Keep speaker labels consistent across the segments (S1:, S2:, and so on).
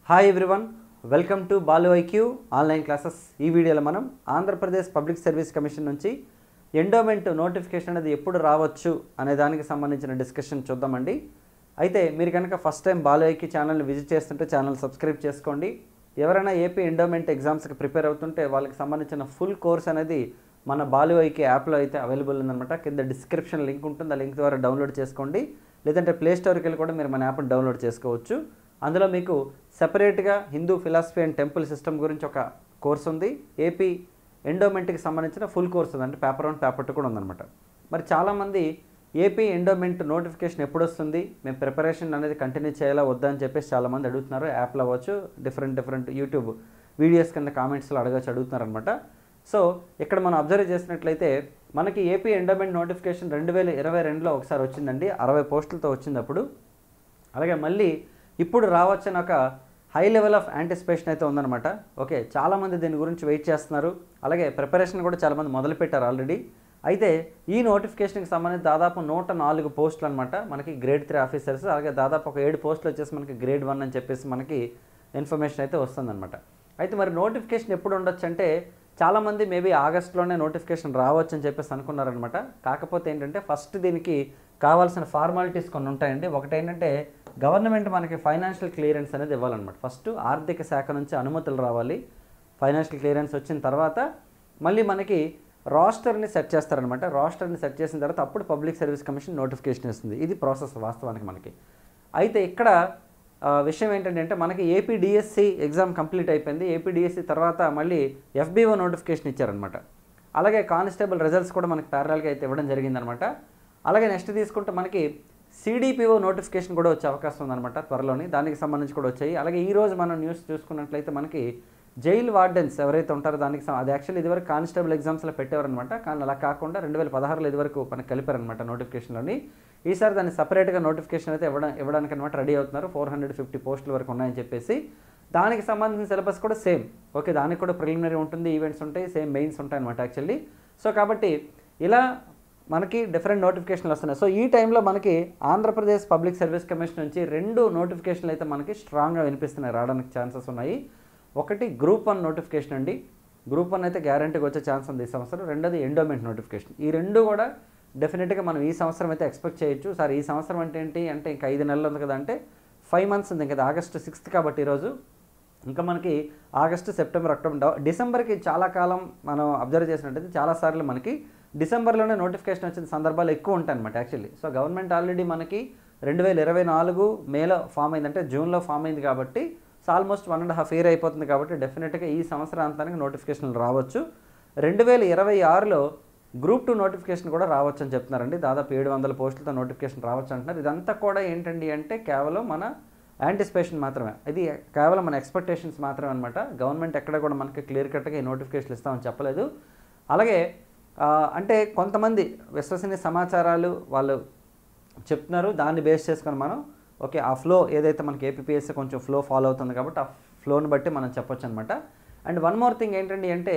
S1: Hi everyone, welcome to Balu IQ online classes. ఈ వీడియోలో మనం ఆంధ్రప్రదేశ్ పబ్లిక్ సర్వీస్ కమిషన్ నుంచి ఎండోమెంట్ నోటిఫికేషన్ అనేది ఎప్పుడు రావచ్చు అనే దానికి సంబంధించిన డిస్కషన్ చూద్దామండి. అయితే మీరు కనుక ఫస్ట్ టైం బాలు ఐక్యూ ఛానల్ని విజిట్ చేస్తుంటే ఛానల్ సబ్స్క్రైబ్ చేసుకోండి. ఎవరైనా ఏపీ ఎండోమెంట్ ఎగ్జామ్స్కి ప్రిపేర్ అవుతుంటే వాళ్ళకి సంబంధించిన ఫుల్ కోర్స్ అనేది మన బాలు ఐక్యూ యాప్లో అయితే అవైలబుల్ ఉందన్నమాట. కింద డిస్క్రిప్షన్ లింక్ ఉంటుంది, ఆ లింక్ ద్వారా డౌన్లోడ్ చేసుకోండి. లేదంటే ప్లే స్టోర్కి వెళ్ళి కూడా మీరు మన యాప్ని డౌన్లోడ్ చేసుకోవచ్చు. అందులో మీకు సెపరేట్గా Hindu philosophy and temple system గురించి ఒక కోర్స్ ఉంది. ఏపీ ఎండోమెంట్కి సంబంధించిన ఫుల్ కోర్స్ ఉంది, అంటే పేపర్ 1 పేపర్ 2 కూడా ఉందన్నమాట. మరి చాలామంది ఏపీ ఎండోమెంట్ నోటిఫికేషన్ ఎప్పుడు వస్తుంది, మేము ప్రిపరేషన్ అనేది కంటిన్యూ చేయాలా వద్దా అని చెప్పేసి చాలామంది అడుగుతున్నారు. యాప్లో అవ్వచ్చు, డిఫరెంట్ యూట్యూబ్ వీడియోస్ కింద కామెంట్స్లో అడుగుతున్నారు అనమాట. సో ఇక్కడ మనం అబ్జర్వ్ చేసినట్లయితే మనకి ఏపీ ఎండోమెంట్ నోటిఫికేషన్ 2022లో ఒకసారి వచ్చిందండి, 60 పోస్టులతో వచ్చింది అప్పుడు. అలాగే మళ్ళీ ఇప్పుడు రావచ్చని ఒక హై లెవెల్ ఆఫ్ యాంటిసిపేషన్ అయితే ఉందన్నమాట. ఓకే, చాలామంది దీని గురించి వెయిట్ చేస్తున్నారు. అలాగే ప్రిపరేషన్ కూడా చాలామంది మొదలుపెట్టారు ఆల్రెడీ. అయితే ఈ నోటిఫికేషన్కి సంబంధించి దాదాపు 104 పోస్టులు అనమాట మనకి గ్రేడ్ 3 ఆఫీసర్స్. అలాగే దాదాపు ఒక 7 పోస్టులు వచ్చేసి మనకి గ్రేడ్ 1 అని చెప్పేసి మనకి ఇన్ఫర్మేషన్ అయితే వస్తుందన్నమాట. అయితే మరి నోటిఫికేషన్ ఎప్పుడు ఉండొచ్చు అంటే చాలామంది మేబీ ఆగస్టులోనే నోటిఫికేషన్ రావచ్చు అని చెప్పేసి అనుకున్నారనమాట. కాకపోతే ఏంటంటే ఫస్ట్ దీనికి కావాల్సిన ఫార్మాలిటీస్ కొన్ని ఉంటాయండి. ఒకటి ఏంటంటే గవర్నమెంట్ మనకి ఫైనాన్షియల్ క్లియరెన్స్ అనేది ఇవ్వాలన్నమాట. ఫస్ట్ ఆర్థిక శాఖ నుంచి అనుమతులు రావాలి. ఫైనాన్షియల్ క్లియరెన్స్ వచ్చిన తర్వాత మళ్ళీ మనకి రాస్టర్ని సెట్ చేస్తారనమాట. రాస్టర్ని సెట్ చేసిన తర్వాత అప్పుడు పబ్లిక్ సర్వీస్ కమిషన్ నోటిఫికేషన్ ఇస్తుంది. ఇది ప్రాసెస్ వాస్తవానికి మనకి. అయితే ఇక్కడ విషయం ఏంటంటే మనకి ఏపీడిఎస్సి ఎగ్జామ్ కంప్లీట్ అయిపోయింది. ఏపీడిఎస్సి తర్వాత మళ్ళీ ఎఫ్బిఓ నోటిఫికేషన్ ఇచ్చారనమాట. అలాగే కానిస్టేబుల్ రిజల్ట్స్ కూడా మనకి ప్యారల్గా అయితే ఇవ్వడం జరిగిందనమాట. అలాగే నెక్స్ట్ తీసుకుంటే మనకి సిడిపిఓ నోటిఫికేషన్ కూడా వచ్చే అవకాశం ఉందన్నమాట త్వరలోని. దానికి సంబంధించి కూడా వచ్చాయి. అలాగే ఈరోజు మనం న్యూస్ చూసుకున్నట్లయితే మనకి జైల్ వార్డెన్స్ ఎవరైతే ఉంటారో దానికి అది యాక్చువల్లీ ఇదివరకు కానిస్టేబుల్ ఎగ్జామ్స్లో పెట్టేవారనమాట. కానీ అలా కాకుండా 2016లో ఇదివరకు మనకి కలిపారనమాట నోటిఫికేషన్లోని. ఈసారి దాన్ని సపరేట్గా నోటిఫికేషన్ అయితే ఇవ్వడానికి అనమాట రెడీ అవుతున్నారు. 450 పోస్టుల వరకు ఉన్నాయని చెప్పేసి. దానికి సంబంధించిన సిలబస్ కూడా సేమ్. ఓకే, దానికి కూడా ప్రిలిమినరీ ఉంటుంది, ఈవెంట్స్ ఉంటాయి, సేమ్ మెయిన్స్ ఉంటాయి అనమాట యాక్చువల్లీ. సో కాబట్టి ఇలా మనకి డిఫరెంట్ నోటిఫికేషన్లు వస్తున్నాయి. సో ఈ టైంలో మనకి ఆంధ్రప్రదేశ్ పబ్లిక్ సర్వీస్ కమిషన్ నుంచి 2 నోటిఫికేషన్లు అయితే మనకి స్ట్రాంగ్గా వినిపిస్తున్నాయి, రావడానికి ఛాన్సెస్ ఉన్నాయి. ఒకటి గ్రూప్ 1 నోటిఫికేషన్ అండి. గ్రూప్ 1 అయితే గ్యారంటీగా వచ్చే ఛాన్స్ ఉంది ఈ సంవత్సరం. రెండోది ఎండోమెంట్ నోటిఫికేషన్. ఈ రెండు కూడా డెఫినెట్గా మనం ఈ సంవత్సరం అయితే ఎక్స్పెక్ట్ చేయొచ్చు. సార్ ఈ సంవత్సరం అంటే ఏంటి అంటే ఇంకా 5 నెలలు ఉంది కదా అంటే 5 మంత్స్ ఉంది కదా. ఆగస్టు 6 కాబట్టి ఈరోజు ఇంకా మనకి ఆగస్టు, సెప్టెంబర్, అక్టోబర్, డిసెంబర్కి చాలా కాలం మనం అబ్జర్వ్ చేసినట్టయితే చాలాసార్లు మనకి డిసెంబర్లోనే నోటిఫికేషన్ వచ్చిన సందర్భాలు ఎక్కువ ఉంటాయి అనమాట యాక్చువల్లీ. సో గవర్నమెంట్ ఆల్రెడీ మనకి 2024 మేలో ఫామ్ అయింది, అంటే జూన్లో ఫామ్ అయింది కాబట్టి సో ఆల్మోస్ట్ 1.5 ఇయర్ అయిపోతుంది కాబట్టి డెఫినెట్గా ఈ సంవత్సరాంతానికి నోటిఫికేషన్లు రావచ్చు. 2026లో గ్రూప్ 2 నోటిఫికేషన్ కూడా రావచ్చు అని చెప్తున్నారండి. దాదాపు 700 పోస్టులతో నోటిఫికేషన్ రావచ్చు అంటున్నారు. ఇదంతా కూడా ఏంటండి అంటే కేవలం మన యాంటిసిపేషన్ మాత్రమే. ఇది కేవలం మన ఎక్స్పెక్టేషన్స్ మాత్రమే అనమాట. గవర్నమెంట్ ఎక్కడ కూడా మనకి క్లియర్ కట్గా ఈ నోటిఫికేషన్ ఇస్తామని చెప్పలేదు. అలాగే అంటే కొంతమంది విశ్వసనీయ సమాచారాలు వాళ్ళు చెప్తున్నారు, దాన్ని బేస్ చేసుకొని మనం ఓకే ఆ ఫ్లో ఏదైతే మనకి ఏపీపీఎస్సీ కొంచెం ఫ్లో ఫాలో అవుతుంది కాబట్టి ఆ ఫ్లోని బట్టి మనం చెప్పొచ్చు అనమాట. అండ్ వన్ మోర్ థింగ్ ఏంటండి అంటే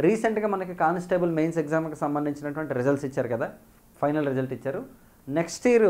S1: రీసెంట్గా మనకి కానిస్టేబుల్ మెయిన్స్ ఎగ్జామ్కి సంబంధించినటువంటి రిజల్ట్స్ ఇచ్చారు కదా, ఫైనల్ రిజల్ట్ ఇచ్చారు. Next year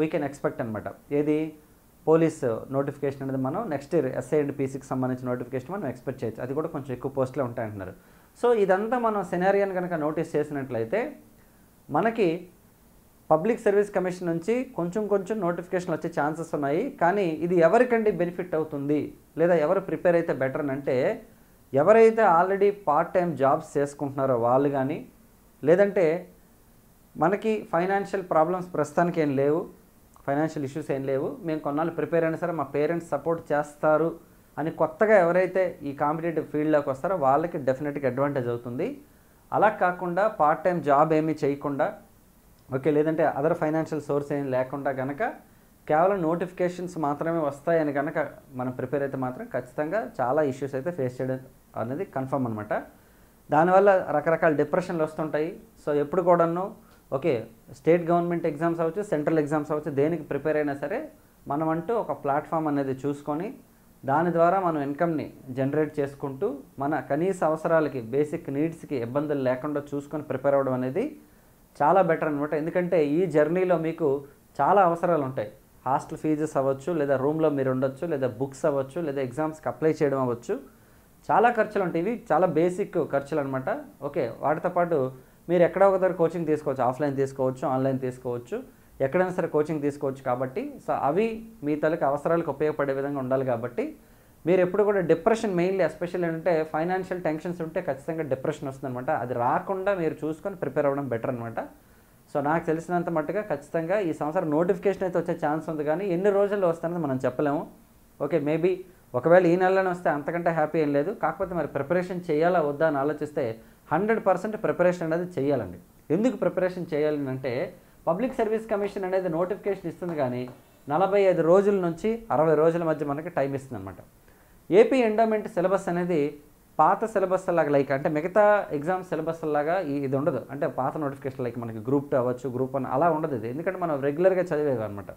S1: we can expect అనమాట. ఏది పోలీస్ నోటిఫికేషన్ అనేది మనం నెక్స్ట్ ఇయర్ ఎస్ఐ అండ్ పీసీకి సంబంధించిన నోటిఫికేషన్ మనం ఎక్స్పెక్ట్ చేయొచ్చు. అది కూడా కొంచెం ఎక్కువ పోస్టులే ఉంటాయంటున్నారు. సో ఇదంతా మనం సెనారియాని కనుక నోటీస్ చేసినట్లయితే మనకి పబ్లిక్ సర్వీస్ కమిషన్ నుంచి కొంచెం నోటిఫికేషన్లు వచ్చే ఛాన్సెస్ ఉన్నాయి. కానీ ఇది ఎవరికండి బెనిఫిట్ అవుతుంది లేదా ఎవరు ప్రిపేర్ అయితే బెటర్ అని అంటే ఎవరైతే ఆల్రెడీ పార్ట్ టైం జాబ్స్ చేసుకుంటున్నారో వాళ్ళు కానీ, లేదంటే మనకి ఫైనాన్షియల్ ప్రాబ్లమ్స్ ప్రస్తుతానికి ఏం లేవు, ఫైనాన్షియల్ ఇష్యూస్ ఏం లేవు, మేము కొన్నాళ్ళు ప్రిపేర్ అయినా సరే మా పేరెంట్స్ సపోర్ట్ చేస్తారు అని కొత్తగా ఎవరైతే ఈ కాంపిటేటివ్ ఫీల్డ్లోకి వస్తారో వాళ్ళకి డెఫినెట్గా అడ్వాంటేజ్ అవుతుంది. అలా కాకుండా పార్ట్ టైం జాబ్ ఏమీ చేయకుండా ఓకే, లేదంటే అదర్ ఫైనాన్షియల్ సోర్స్ ఏం లేకుండా కనుక కేవలం నోటిఫికేషన్స్ మాత్రమే వస్తాయని కనుక మనం ప్రిపేర్ అయితే మాత్రం ఖచ్చితంగా చాలా ఇష్యూస్ అయితే ఫేస్ చేయడం అనేది కన్ఫర్మ్ అనమాట. దానివల్ల రకరకాల డిప్రెషన్లు వస్తుంటాయి. సో ఎప్పుడు కూడాను ఓకే స్టేట్ గవర్నమెంట్ ఎగ్జామ్స్ అవ్వచ్చు, సెంట్రల్ ఎగ్జామ్స్ అవ్వచ్చు, దేనికి ప్రిపేర్ అయినా సరే మనం అంటూ ఒక ప్లాట్ఫామ్ అనేది చూసుకొని దాని ద్వారా మనం ఇన్కమ్ని జనరేట్ చేసుకుంటూ మన కనీస అవసరాలకి బేసిక్ నీడ్స్కి ఇబ్బందులు లేకుండా చూసుకొని ప్రిపేర్ అవ్వడం అనేది చాలా బెటర్ అనమాట. ఎందుకంటే ఈ జర్నీలో మీకు చాలా అవసరాలు ఉంటాయి. హాస్టల్ ఫీజెస్ అవ్వచ్చు, లేదా రూమ్లో మీరు ఉండొచ్చు, లేదా బుక్స్ అవ్వచ్చు, లేదా ఎగ్జామ్స్కి అప్లై చేయడం అవ్వచ్చు. చాలా ఖర్చులు ఉంటాయి. ఇవి చాలా బేసిక్ ఖర్చులు అనమాట. ఓకే, వాటితో పాటు మీరు ఎక్కడ ఒక దగ్గర కోచింగ్ తీసుకోవచ్చు, ఆఫ్లైన్ తీసుకోవచ్చు, ఆన్లైన్ తీసుకోవచ్చు, ఎక్కడైనా సరే కోచింగ్ తీసుకోవచ్చు. కాబట్టి సో అవి మీ తలకి అవసరాలకు ఉపయోగపడే విధంగా ఉండాలి. కాబట్టి మీరు ఎప్పుడు కూడా డిప్రెషన్, మెయిన్లీ ఎస్పెషల్లీ ఏంటంటే ఫైనాన్షియల్ టెన్షన్స్ ఉంటే ఖచ్చితంగా డిప్రెషన్ వస్తుందన్నమాట. అది రాకుండా మీరు చూసుకొని ప్రిపేర్ అవ్వడం బెటర్ అనమాట. సో నాకు తెలిసినంత మట్టుగా ఖచ్చితంగా ఈ సంవత్సరం నోటిఫికేషన్ అయితే వచ్చే ఛాన్స్ ఉంది, కానీ ఎన్ని రోజుల్లో వస్తుందని మనం చెప్పలేము. ఓకే, మేబీ ఒకవేళ ఈ నెలలోనే వస్తే అంతకంటే హ్యాపీ ఏం లేదు. కాకపోతే మరి ప్రిపరేషన్ చేయాలా వద్దా అని ఆలోచిస్తే 100% ప్రిపరేషన్ అనేది చేయాలండి. ఎందుకు ప్రిపరేషన్ చేయాలి అంటే పబ్లిక్ సర్వీస్ కమిషన్ అనేది నోటిఫికేషన్ ఇస్తుంది, కానీ 45 రోజుల నుంచి 60 రోజుల మధ్య మనకి టైం ఇస్తుంది అనమాట. ఏపీ ఎండోమెంట్ సిలబస్ అనేది పాత సిలబస్ లాగా లైక్ అంటే మిగతా ఎగ్జామ్ సిలబస్ లాగా ఇది ఉండదు. అంటే పాత నోటిఫికేషన్ లైక్ మనకి గ్రూప్ 2 అవ్వచ్చు, గ్రూప్ 1 అలా ఉండదు ఇది. ఎందుకంటే మనం రెగ్యులర్గా చదివేది అనమాట.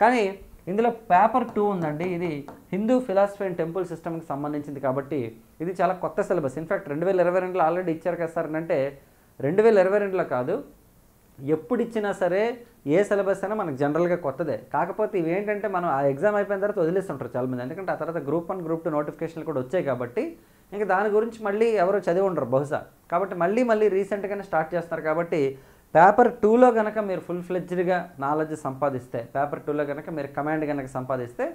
S1: కానీ ఇందులో పేపర్ 2 ఉందండి. ఇది హిందూ ఫిలాసఫీ అండ్ టెంపుల్ సిస్టమ్కి సంబంధించింది. కాబట్టి ఇది చాలా కొత్త సిలబస్. ఇన్ఫ్యాక్ట్ 2022లో ఆల్రెడీ ఇచ్చారు కదా సార్ అంటే 2022లో కాదు, ఎప్పుడు ఇచ్చినా సరే ఏ సిలబస్ అయినా మనకు జనరల్గా కొత్తదే. కాకపోతే ఇవి ఏంటంటే మనం ఆ ఎగ్జామ్ అయిపోయిన తర్వాత వదిలేస్తుంటారు చాలామంది. ఎందుకంటే ఆ తర్వాత గ్రూప్ 1, గ్రూప్ 2 నోటిఫికేషన్లు కూడా వచ్చాయి కాబట్టి ఇంకా దాని గురించి మళ్ళీ ఎవరు చదివి ఉండరు బహుశా. కాబట్టి మళ్ళీ రీసెంట్గానే స్టార్ట్ చేస్తున్నారు. కాబట్టి పేపర్ 2లో కనుక మీరు ఫుల్ ఫ్లెడ్జ్డ్గా నాలెడ్జ్ సంపాదిస్తే, పేపర్ 2లో కనుక మీరు కమాండ్ కనుక సంపాదిస్తే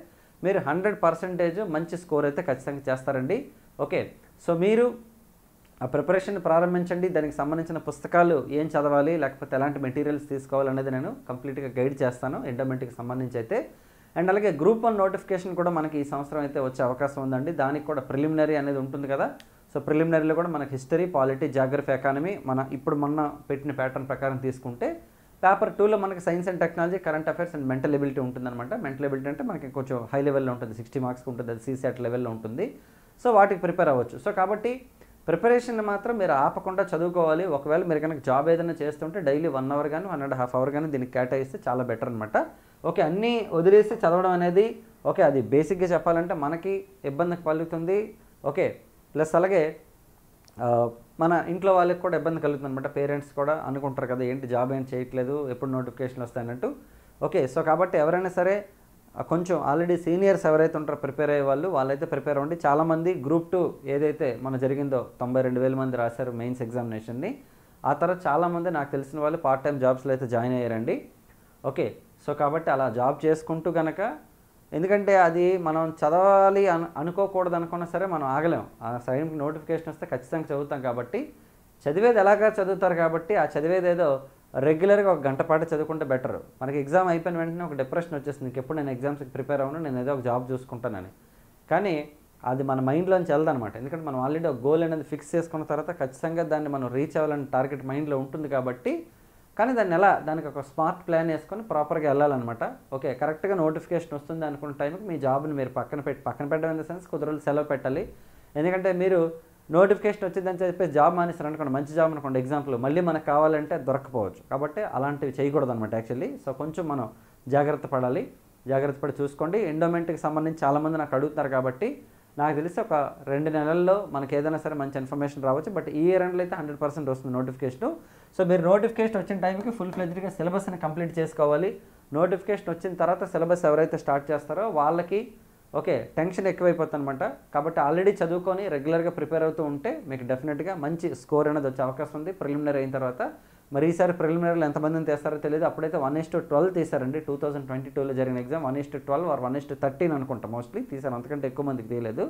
S1: మీరు 100% మంచి స్కోర్ అయితే ఖచ్చితంగా చేస్తారండి. ఓకే, సో మీరు ఆ ప్రిపరేషన్ ప్రారంభించండి. దానికి సంబంధించిన పుస్తకాలు ఏం చదవాలి, లేకపోతే ఎలాంటి మెటీరియల్స్ తీసుకోవాలనేది నేను కంప్లీట్గా గైడ్ చేస్తాను ఎండోమెంట్కి సంబంధించి అయితే. అండ్ అలాగే గ్రూప్ 1 నోటిఫికేషన్ కూడా మనకి ఈ సంవత్సరం అయితే వచ్చే అవకాశం ఉందండి. దానికి కూడా ప్రిలిమినరీ అనేది ఉంటుంది కదా. సో ప్రిలిమినరీలో కూడా మనకి హిస్టరీ, పాలిటీ, జాగ్రఫీ, ఎకానమీ మొన్న పెట్టిన ప్యాటర్న్ ప్రకారం తీసుకుంటే పేపర్ 2లో మనకి science and technology, current affairs and mental ability ఉంటుందన్నమాట. మెంటల్ ఎబిలిటీ అంటే మనకి కొంచెం హై లెవెల్లో ఉంటుంది, 60 మార్క్స్కి ఉంటుంది, అది CSAT లెవెల్లో ఉంటుంది. సో వాటికి ప్రిపేర్ అవ్వచ్చు. సో కాబట్టి ప్రిపరేషన్ మాత్రం మీరు ఆపకుండా చదువుకోవాలి. ఒకవేళ మీరు కనుక జాబ్ ఏదైనా చేస్తుంటే డైలీ 1 అవర్ కానీ 1.5 అవర్ కానీ దీనికి కేటాయిస్తే చాలా బెటర్ అనమాట. ఓకే, అన్నీ వదిలేసి చదవడం అనేది ఓకే అది బేసిక్గా చెప్పాలంటే మనకి ఇబ్బంది కలుగుతుంది. ఓకే, ప్లస్ అలాగే మన ఇంట్లో వాళ్ళకి కూడా ఇబ్బంది కలుగుతుంది అనమాట. పేరెంట్స్ కూడా అనుకుంటారు కదా, ఏంటి జాబ్ ఏం చేయట్లేదు, ఎప్పుడు నోటిఫికేషన్లు వస్తాయన్నట్టు. ఓకే, సో కాబట్టి ఎవరైనా సరే కొంచెం ఆల్రెడీ సీనియర్స్ ఎవరైతే ఉంటారో ప్రిపేర్ అయ్యే వాళ్ళైతే ప్రిపేర్ అవ్వండి. చాలామంది గ్రూప్ 2 ఏదైతే మన జరిగిందో 92,000 మంది రాశారు మెయిన్స్ ఎగ్జామినేషన్ని. ఆ తర్వాత చాలామంది నాకు తెలిసిన వాళ్ళు పార్ట్ టైం జాబ్స్లో అయితే జాయిన్ అయ్యారండి. ఓకే, సో కాబట్టి అలా జాబ్ చేసుకుంటూ కనుక, ఎందుకంటే అది మనం చదవాలి అనుకోకూడదు అనుకున్నా సరే మనం ఆగలేం. ఆ సైన్కి నోటిఫికేషన్ వస్తే ఖచ్చితంగా చదువుతాం. కాబట్టి చదివేది ఎలాగా చదువుతారు కాబట్టి ఆ చదివేది ఏదో రెగ్యులర్గా 1 గంట పాటు చదువుకుంటే బెటర్. మనకి ఎగ్జామ్ అయిపోయిన వెంటనే ఒక డిప్రెషన్ వచ్చేస్తుంది, ఇంకెప్పుడు నేను ఎగ్జామ్స్కి ప్రిపేర్ అవ్వను, నేను ఏదో ఒక జాబ్ చూసుకుంటానని. కానీ అది మన మైండ్లోంచి వెళ్దనమాట. ఎందుకంటే మనం ఆల్రెడీ ఒక గోల్ అనేది ఫిక్స్ చేసుకున్న తర్వాత ఖచ్చితంగా దాన్ని మనం రీచ్ అవ్వాలని టార్గెట్ మైండ్లో ఉంటుంది. కాబట్టి కానీ దానికి ఒక స్మార్ట్ ప్లాన్ వేసుకొని ప్రాపర్గా వెళ్ళాలన్నమాట. ఓకే, కరెక్ట్గా నోటిఫికేషన్ వస్తుంది అనుకున్న టైంకి మీ జాబ్ని మీరు పక్కన పెట్టడం ఇన్ ద సెన్స్ కొద్ది రోజులు సెలవు పెట్టాలి. ఎందుకంటే మీరు నోటిఫికేషన్ వచ్చిందని చెప్పేసి జాబ్ మానేస్తారు అనుకోండి, మంచి జాబ్ అనుకోండి ఎగ్జాంపుల్, మళ్ళీ మనకు కావాలంటే దొరకపోవచ్చు. కాబట్టి అలాంటివి చేయకూడదు అనమాట యాక్చువల్లీ. సో కొంచెం మనం జాగ్రత్త పడి చూసుకోండి. ఎండోమెంట్కి సంబంధించి చాలామంది నాకు అడుగుతున్నారు. కాబట్టి నాకు తెలిసి ఒక 2 నెలల్లో మనకి ఏదైనా సరే మంచి ఇన్ఫర్మేషన్ రావచ్చు. బట్ ఈ ఇయర్ ఎండ్లో అయితే 100% వస్తుంది నోటిఫికేషన్. సో మీరు నోటిఫికేషన్ వచ్చిన టైంకి ఫుల్ ఫ్లెడ్జ్డ్గా సిలబస్ని కంప్లీట్ చేసుకోవాలి. నోటిఫికేషన్ వచ్చిన తర్వాత సిలబస్ ఎవరైతే స్టార్ట్ చేస్తారో వాళ్ళకి ఓకే టెన్షన్ ఎక్కువైపోతుంది అనమాట. కాబట్టి ఆల్రెడీ చదువుకొని రెగ్యులర్గా ప్రిపేర్ అవుతూ ఉంటే మీకు డెఫినెట్గా మంచి స్కోర్ అనేది వచ్చే అవకాశం ఉంది ప్రిలిమినరీ అయిన తర్వాత. మరి ఈసారి ప్రిలిమినరీలో ఎంతమందిని తీస్తారో తెలియదు. అప్పుడైతే 1:12 తీశారండి. 2022లో జరిగిన ఎగ్జామ్ 1:12 ఆర్ 1:13 అనుకుంటా మోస్ట్లీ తీశారు, అంతకంటే ఎక్కువ మందికి తీయలేదు.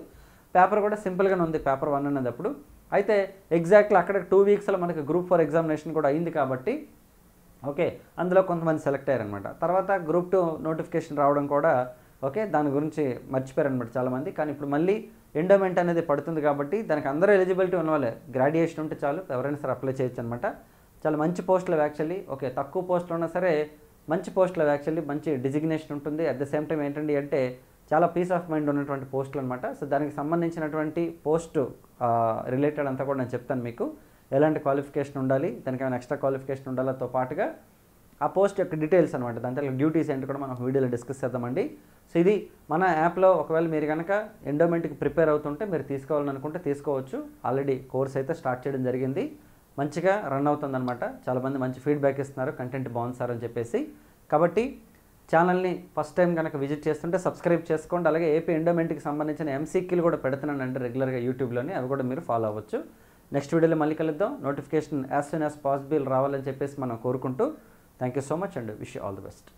S1: పేపర్ కూడా సింపుల్గానే ఉంది పేపర్ 1 అనేది. అప్పుడు అయితే ఎగ్జాక్ట్లీ అక్కడ 2 వీక్స్లో మనకి గ్రూప్ 4 ఎగ్జామినేషన్ కూడా అయింది. కాబట్టి ఓకే అందులో కొంతమంది సెలెక్ట్ అయ్యారనమాట. తర్వాత గ్రూప్ 2 నోటిఫికేషన్ రావడం కూడా ఓకే దాని గురించి మర్చిపోయారనమాట చాలామంది. కానీ ఇప్పుడు మళ్ళీ ఎండోమెంట్ అనేది పడుతుంది కాబట్టి దానికి అందరూ ఎలిజిబిలిటీ ఉన్నవాళ్ళే, గ్రాడ్యుయేషన్ ఉంటే చాలు ఎవరైనా సరే అప్లై చేయొచ్చు అనమాట. చాలా మంచి పోస్టులు యాక్చువల్లీ. ఓకే తక్కువ పోస్టులు ఉన్నా సరే మంచి పోస్టులు యాక్చువల్లీ, మంచి డిజిగ్నేషన్ ఉంటుంది. అట్ ద సేమ్ టైం ఏంటండి అంటే చాలా పీస్ ఆఫ్ మైండ్ ఉన్నటువంటి పోస్టులు అనమాట. సో దానికి సంబంధించినటువంటి పోస్టు రిలేటెడ్ అంతా కూడా నేను చెప్తాను మీకు. ఎలాంటి క్వాలిఫికేషన్ ఉండాలి, దానికి ఏమైనా ఎక్స్ట్రా క్వాలిఫికేషన్ ఉండాలతో పాటుగా ఆ పోస్ట్ యొక్క డీటెయిల్స్ అనమాట, దాంట్లో డ్యూటీస్ ఏంటి కూడా మనం వీడియోలో డిస్కస్ చేద్దామండి. సో ఇది మన యాప్లో ఒకవేళ మీరు కనుక ఎండోమెంట్కి ప్రిపేర్ అవుతుంటే మీరు తీసుకోవాలని అనుకుంటే తీసుకోవచ్చు. ఆల్రెడీ కోర్స్ అయితే స్టార్ట్ చేయడం జరిగింది, మంచిగా రన్ అవుతుందన్నమాట. చాలామంది మంచి ఫీడ్బ్యాక్ ఇస్తున్నారు, కంటెంట్ బాగుంది సార్ అని చెప్పేసి. కాబట్టి ఛానల్ని ఫస్ట్ టైం కనుక విజిట్ చేస్తుంటే సబ్స్క్రైబ్ చేసుకోండి. అలాగే ఏపీ ఎండోమెంట్కి సంబంధించిన ఎంసీక్యూలు కూడా పెడుతున్నానంటే రెగ్యులర్గా యూట్యూబ్లోని, అవి కూడా మీరు ఫాలో అవ్వచ్చు. నెక్స్ట్ వీడియోలో మళ్ళీ కలుద్దాం. Notification as soon as possible రావాలని చెప్పేసి మనం కోరుకుంటూ thank you so much and wish you all the best.